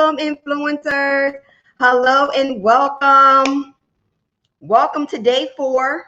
Welcome, influencers. Hello and welcome. Welcome to day 4.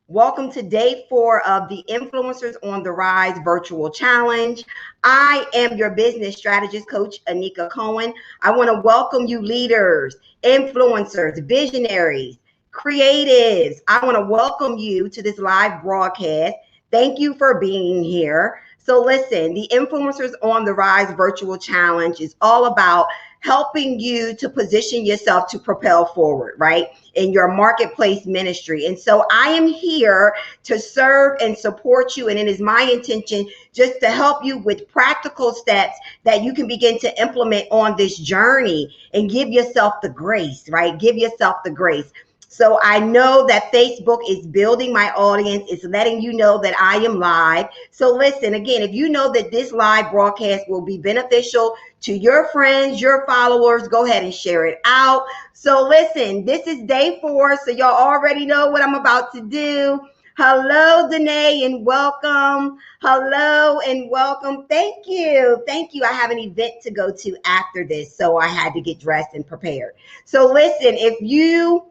Welcome to day 4 of the Influencers on the Rise virtual challenge. I am your business strategist coach, Anika Cohen. I want to welcome you leaders, influencers, visionaries, creatives. I want to welcome you to this live broadcast. Thank you for being here. So listen, the Influencers on the Rise virtual challenge is all about helping you to position yourself to propel forward, right, in your marketplace ministry. And so I am here to serve and support you. And it is my intention just to help you with practical steps that you can begin to implement on this journey and give yourself the grace, right? Give yourself the grace. So I know that Facebook is building my audience. It's letting you know that I am live. So listen, again, if you know that this live broadcast will be beneficial to your friends, your followers, go ahead and share it out. So listen, this is day 4. So y'all already know what I'm about to do. Hello, Danae, and welcome. Hello and welcome. Thank you. Thank you. I have an event to go to after this, so I had to get dressed and prepared. So listen, if you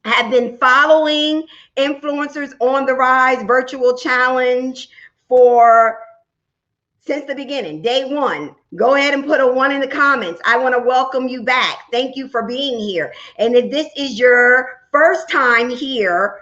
have been following Influencers on the Rise virtual challenge since the beginning, day 1, go ahead and put a 1 in the comments. I want to welcome you back. Thank you for being here. And if this is your first time here,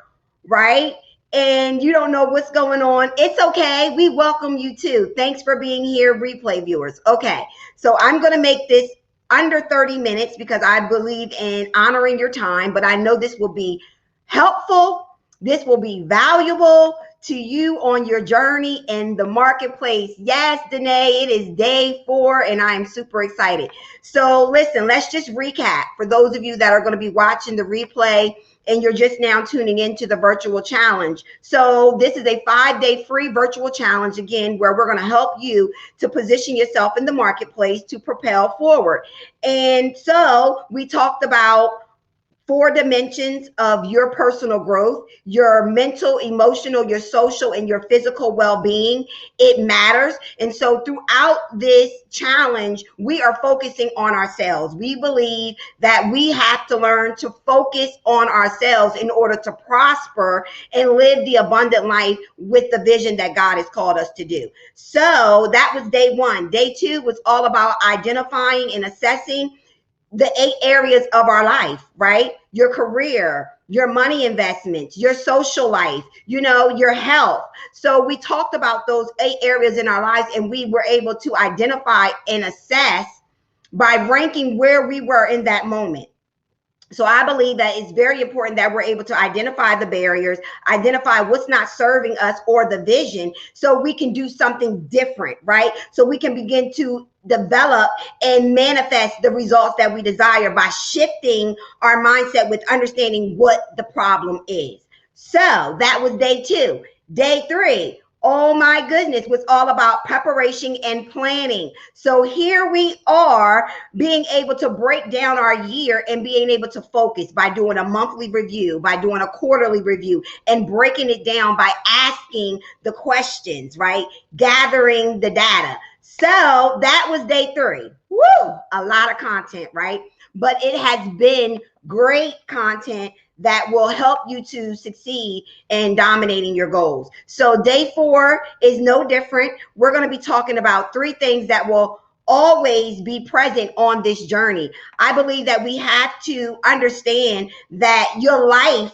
right, and you don't know what's going on, it's okay. We welcome you too. Thanks for being here, replay viewers. Okay, so I'm going to make this under 30 minutes because I believe in honoring your time, but I know this will be helpful. This will be valuable to you on your journey in the marketplace. Yes, Danae, it is day 4 and I am super excited. So listen, let's just recap for those of you that are going to be watching the replay and you're just now tuning into the virtual challenge. So this is a 5-day free virtual challenge, again, where we're going to help you to position yourself in the marketplace to propel forward. And so we talked about 4 dimensions of your personal growth: your mental, emotional, your social, and your physical well-being. It matters. And so throughout this challenge, we are focusing on ourselves. We believe that we have to learn to focus on ourselves in order to prosper and live the abundant life with the vision that God has called us to do. So that was day 1. Day 2 was all about identifying and assessing the 8 areas of our life, right? Your career, your money investments, your social life, your health. So we talked about those 8 areas in our lives, and we were able to identify and assess by ranking where we were in that moment. So I believe that it's very important that we're able to identify the barriers, identify what's not serving us or the vision, so we can do something different, right? So we can begin to develop and manifest the results that we desire by shifting our mindset with understanding what the problem is. So that was day 2. Day 3, oh my goodness, was all about preparation and planning. So here we are, being able to break down our year and being able to focus by doing a monthly review, by doing a quarterly review, and breaking it down by asking the questions, right? Gathering the data. So that was day 3. Woo! A lot of content, right? But it has been great content that will help you to succeed in dominating your goals. So day 4 is no different. We're going to be talking about 3 things that will always be present on this journey. I believe that we have to understand that your life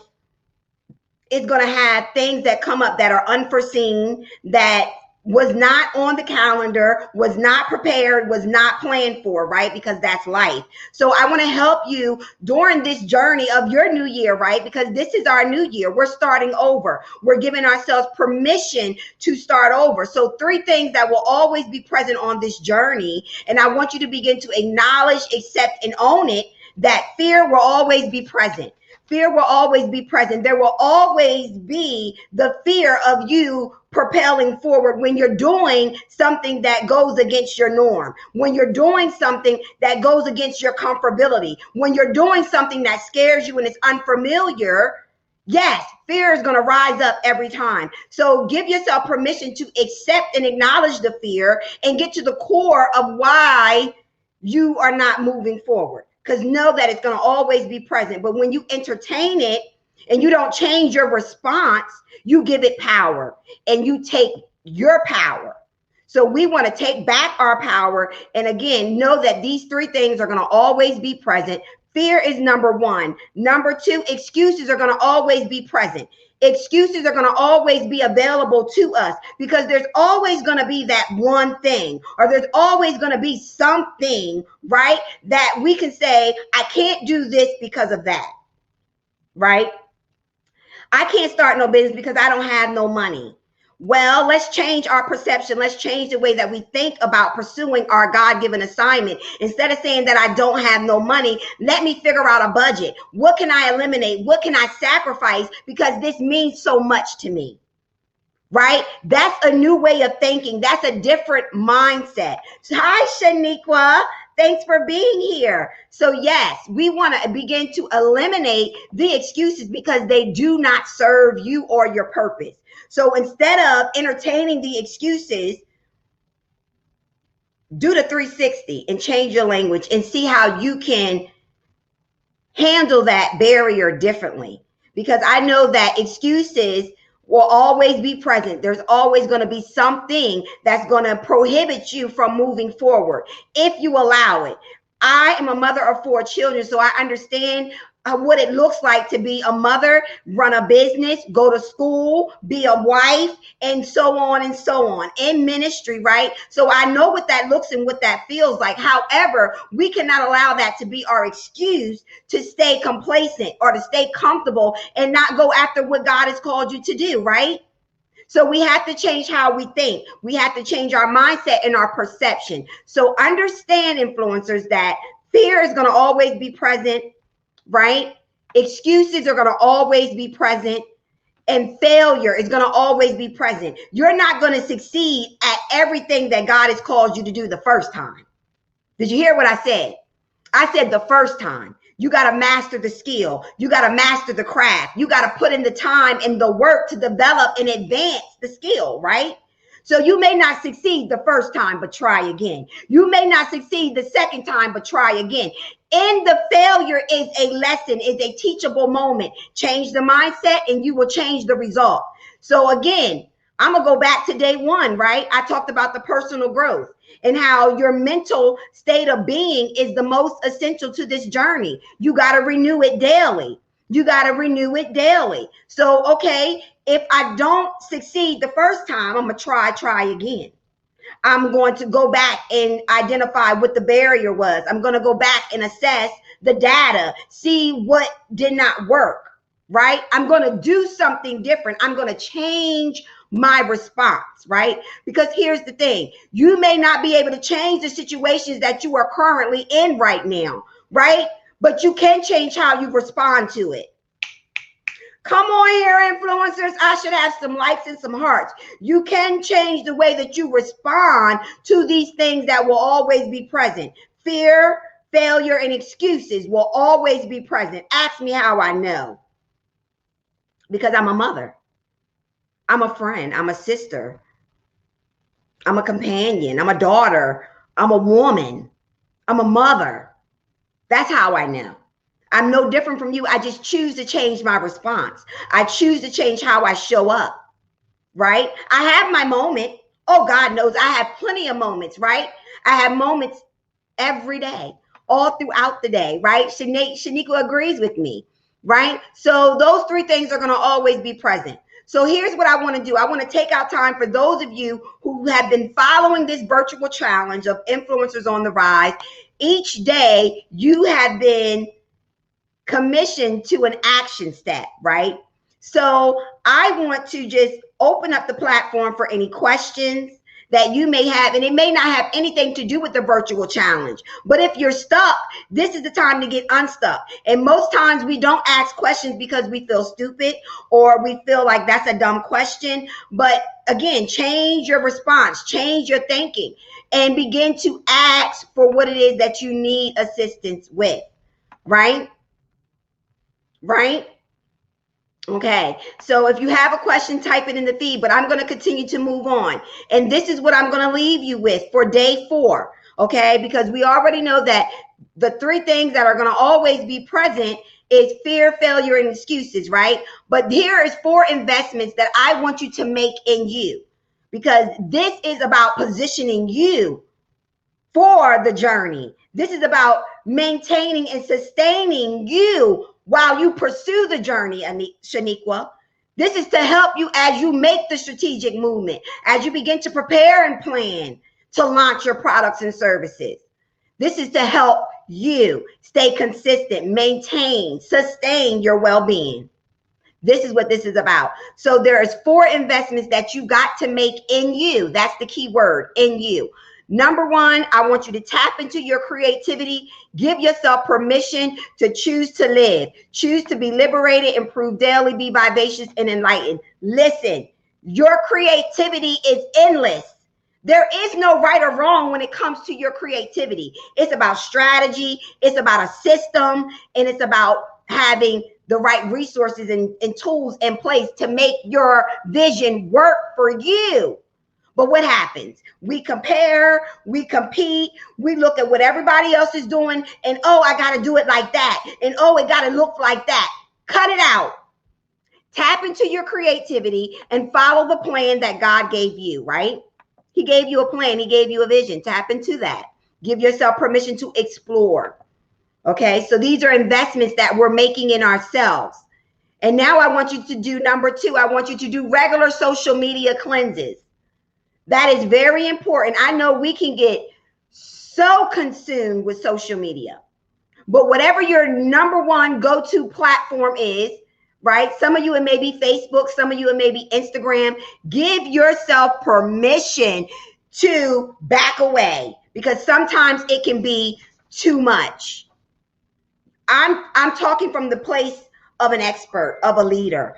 is going to have things that come up that are unforeseen, that was not on the calendar, was not prepared, was not planned for, right? Because that's life. So I want to help you during this journey of your new year, right? Because this is our new year. We're starting over. We're giving ourselves permission to start over. So 3 things that will always be present on this journey. And I want you to begin to acknowledge, accept, and own it, that fear will always be present. Fear will always be present. There will always be the fear of you propelling forward when you're doing something that goes against your norm, when you're doing something that goes against your comfortability, when you're doing something that scares you and is unfamiliar. Yes, fear is going to rise up every time. So give yourself permission to accept and acknowledge the fear and get to the core of why you are not moving forward, because know that it's going to always be present. But when you entertain it and you don't change your response, you give it power and you take your power. So we want to take back our power. And again, know that these three things are going to always be present. Fear is number one. Number two, excuses are going to always be present. Excuses are going to always be available to us, because there's always going to be that one thing, or there's always going to be something, right, that we can say, I can't do this because of that, right? I can't start no business because I don't have no money. Well, let's change our perception. Let's change the way that we think about pursuing our God-given assignment. Instead of saying that I don't have no money, let me figure out a budget. What can I eliminate? What can I sacrifice? Because this means so much to me, right? That's a new way of thinking. That's a different mindset. So, hi, Shaniqua. Thanks for being here. So yes, we want to begin to eliminate the excuses because they do not serve you or your purpose. So instead of entertaining the excuses, do the 360 and change your language and see how you can handle that barrier differently. Because I know that excuses will always be present. There's always going to be something that's going to prohibit you from moving forward if you allow it. I am a mother of 4 children, so I understand what it looks like to be a mother, run a business, go to school, be a wife, and so on and so on in ministry, right? So I know what that looks and what that feels like. However, we cannot allow that to be our excuse to stay complacent or to stay comfortable and not go after what God has called you to do, right? So we have to change how we think. We have to change our mindset and our perception. So understand, influencers, that fear is going to always be present, right? Excuses are going to always be present, and failure is going to always be present. You're not going to succeed at everything that God has called you to do the first time. Did you hear what I said? I said the first time. You got to master the skill. You got to master the craft. You got to put in the time and the work to develop and advance the skill, right? So you may not succeed the first time, but try again. You may not succeed the second time, but try again. In the failure is a lesson, is a teachable moment. Change the mindset and you will change the result. So again, I'm going to go back to day one, right? I talked about the personal growth and how your mental state of being is the most essential to this journey. You got to renew it daily. You got to renew it daily. So, okay, if I don't succeed the first time, I'm going to try again. I'm going to go back and identify what the barrier was. I'm going to go back and assess the data, see what did not work, right? I'm going to do something different. I'm going to change my response, right? Because here's the thing. You may not be able to change the situations that you are currently in right now, right? But you can change how you respond to it. Come on here, influencers. I should have some likes and some hearts. You can change the way that you respond to these things that will always be present. Fear, failure, and excuses will always be present. Ask me how I know. Because I'm a mother. I'm a friend. I'm a sister. I'm a companion. I'm a daughter. I'm a woman. I'm a mother. That's how I know. I'm no different from you. I just choose to change my response. I choose to change how I show up, right? I have my moment. Oh, God knows I have plenty of moments, right? I have moments every day, all throughout the day, right? Shaniqua agrees with me, right? So those three things are going to always be present. So here's what I want to do. I want to take out time for those of you who have been following this virtual challenge of Influencers on the Rise. Each day you have been commissioned to an action step, right? So I want to just open up the platform for any questions that you may have, and it may not have anything to do with the virtual challenge. But if you're stuck, this is the time to get unstuck. And most times we don't ask questions because we feel stupid or we feel like that's a dumb question. But again, change your response, change your thinking, and begin to ask for what it is that you need assistance with, right? Right? Okay, so if you have a question, type it in the feed, but I'm going to continue to move on. And this is what I'm going to leave you with for day 4. Okay, because we already know that the three things that are going to always be present is fear, failure, and excuses, right? But here is 4 investments that I want you to make in you, because this is about positioning you for the journey. This is about maintaining and sustaining you while you pursue the journey, Shaniqua. This is to help you as you make the strategic movement, as you begin to prepare and plan to launch your products and services. This is to help you stay consistent, maintain, sustain your well-being. This is what this is about. So there's 4 investments that you got to make in you. That's the key word, in you. Number 1, I want you to tap into your creativity. Give yourself permission to choose to live. Choose to be liberated, improve daily, be vivacious and enlightened. Listen, your creativity is endless. There is no right or wrong when it comes to your creativity. It's about strategy. It's about a system. And it's about having the right resources and tools in place to make your vision work for you. But what happens? We compare, we compete, we look at what everybody else is doing, and oh, I got to do it like that. And oh, it got to look like that. Cut it out. Tap into your creativity and follow the plan that God gave you, right? He gave you a plan. He gave you a vision. Tap into that. Give yourself permission to explore. Okay, so these are investments that we're making in ourselves. And now I want you to do number 2. I want you to do regular social media cleanses. That is very important. I know we can get so consumed with social media, but whatever your number 1 go-to platform is, right? Some of you, it may be Facebook. Some of you, it may be Instagram. Give yourself permission to back away, because sometimes it can be too much. I'm talking from the place of an expert, of a leader.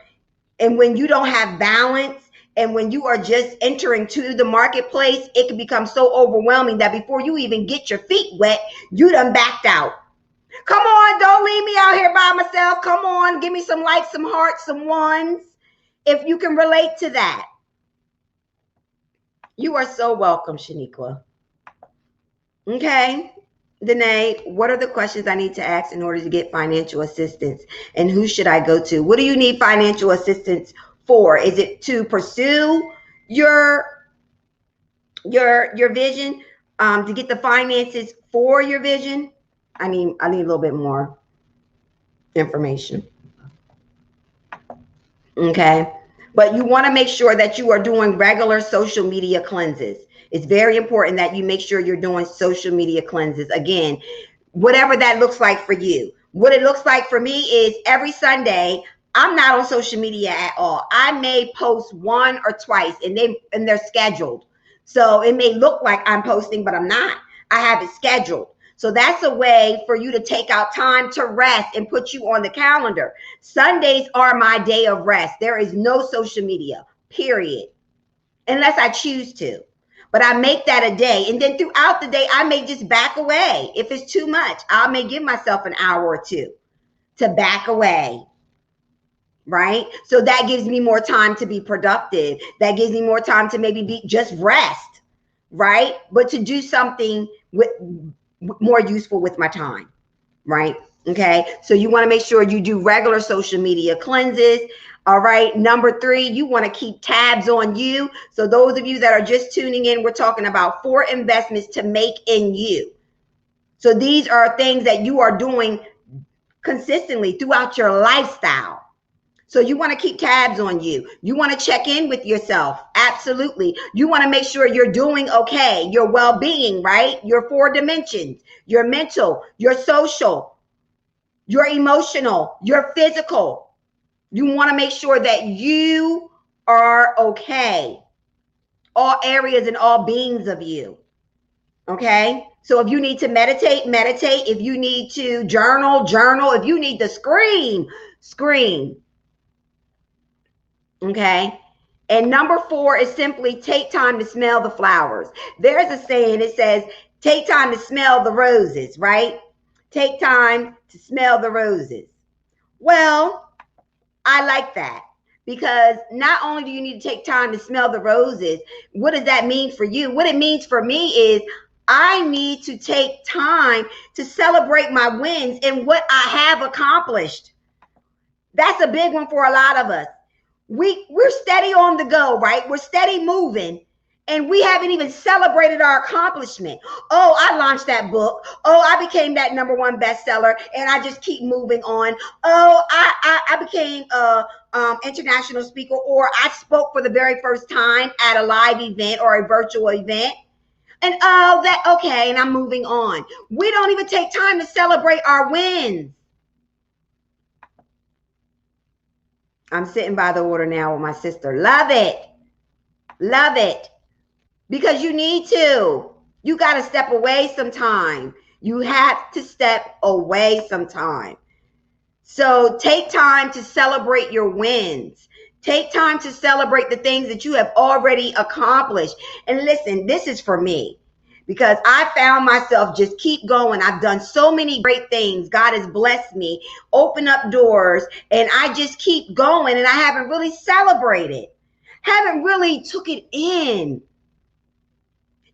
And when you don't have balance, and when you are just entering to the marketplace, it can become so overwhelming that before you even get your feet wet, you done backed out. Come on, don't leave me out here by myself. Come on, give me some likes, some hearts, some ones, if you can relate to that. You are so welcome, Shaniqua. Okay, Danae, what are the questions I need to ask in order to get financial assistance? And who should I go to? What do you need financial assistance for? Is it to pursue your vision, to get the finances for your vision? I need a little bit more information. Okay, but you want to make sure that you are doing regular social media cleanses. It's very important that you make sure you're doing social media cleanses. Again, whatever that looks like for you. What it looks like for me is every Sunday, I'm not on social media at all. I may post 1 or twice, and they're scheduled. So it may look like I'm posting, but I'm not. I have it scheduled. So that's a way for you to take out time to rest and put you on the calendar. Sundays are my day of rest. There is no social media, period, unless I choose to. But I make that a day. And then throughout the day, I may just back away. If it's too much, I may give myself an hour or 2 to back away. Right? So that gives me more time to be productive. That gives me more time to maybe just rest. Right? But to do something with more useful with my time. Right? Okay. So you want to make sure you do regular social media cleanses. All right. Number 3, you want to keep tabs on you. So those of you that are just tuning in, we're talking about 4 investments to make in you. So these are things that you are doing consistently throughout your lifestyle. So you want to keep tabs on you. You want to check in with yourself. Absolutely. You want to make sure you're doing okay. Your well-being, right? Your 4 dimensions, your mental, your social, your emotional, your physical. You want to make sure that you are okay. All areas and all beings of you. Okay? So if you need to meditate, meditate. If you need to journal, journal. If you need to scream, scream. Okay? And number 4 is simply take time to smell the flowers. There's a saying, it says, take time to smell the roses, right? Take time to smell the roses. Well, I like that, because not only do you need to take time to smell the roses, what does that mean for you? What it means for me is I need to take time to celebrate my wins and what I have accomplished. That's a big one for a lot of us. We're steady on the go, right? We're steady moving, and we haven't even celebrated our accomplishment. Oh, I launched that book. Oh, I became that #1 bestseller, and I just keep moving on. Oh, I became a international speaker, or I spoke for the very first time at a live event or a virtual event. And oh, that okay, and I'm moving on. We don't even take time to celebrate our wins. I'm sitting by the water now with my sister. Love it. Love it. Because you need to. You got to step away sometime. You have to step away sometime. So take time to celebrate your wins. Take time to celebrate the things that you have already accomplished. And listen, this is for me, because I found myself just keep going. I've done so many great things. God has blessed me, opened up doors, and I just keep going, and I haven't really celebrated, haven't really took it in.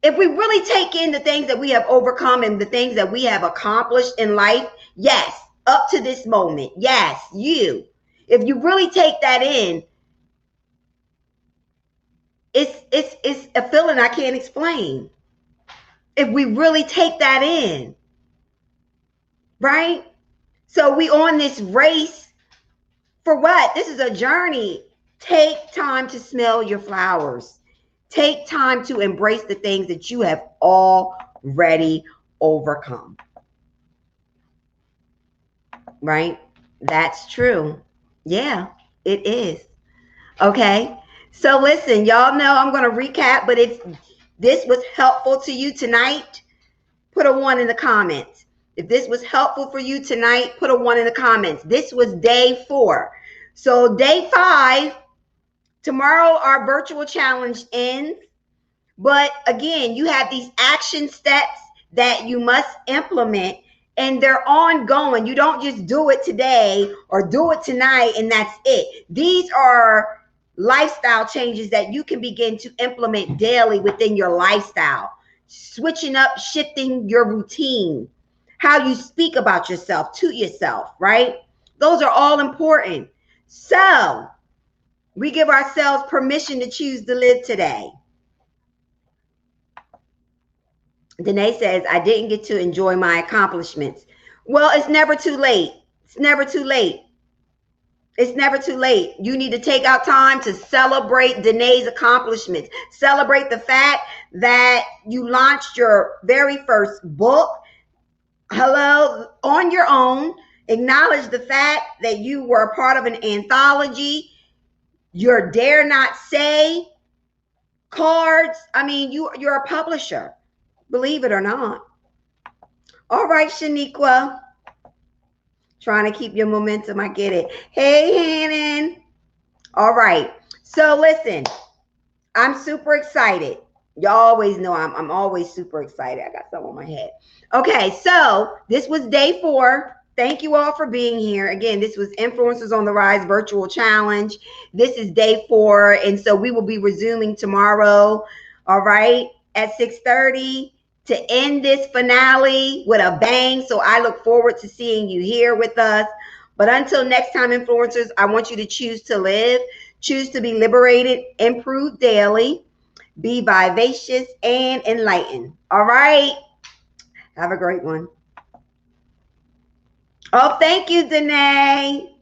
If we really take in the things that we have overcome and the things that we have accomplished in life, yes, up to this moment, yes, you. If you really take that in, it's a feeling I can't explain. If we really take that in, right? So we on this race for what? This is a journey. Take time to smell your flowers. Take time to embrace the things that you have already overcome. Right? That's true. Yeah, it is. Okay. So listen, y'all know I'm going to recap, but if this was helpful to you tonight, put a 1 in the comments. If this was helpful for you tonight, put a 1 in the comments. This was day 4. So day 5, tomorrow our virtual challenge ends. But again, you have these action steps that you must implement, and they're ongoing. You don't just do it today or do it tonight and that's it. These are lifestyle changes that you can begin to implement daily within your lifestyle. Switching up, shifting your routine, how you speak about yourself to yourself, right? Those are all important. So we give ourselves permission to choose to live today. Danae says, I didn't get to enjoy my accomplishments. Well, it's never too late. It's never too late. It's never too late. You need to take out time to celebrate Danae's accomplishments. Celebrate the fact that you launched your very first book. Hello, on your own. Acknowledge the fact that you were a part of an anthology. Your Dare Not Say cards. I mean, you're a publisher. Believe it or not. All right, Shaniqua. Trying to keep your momentum. I get it. Hey, Hannon. All right. So listen, I'm super excited. Y'all always know I'm always super excited. I got some on my head. Okay, so this was day 4. Thank you all for being here. Again, this was Influencers on the Rise virtual challenge. This is day 4, and so we will be resuming tomorrow, all right, at 6:30 to end this finale with a bang. So I look forward to seeing you here with us. But until next time, influencers, I want you to choose to live, choose to be liberated, improve daily, be vivacious and enlightened. All right. Have a great one. Oh, thank you, Danae.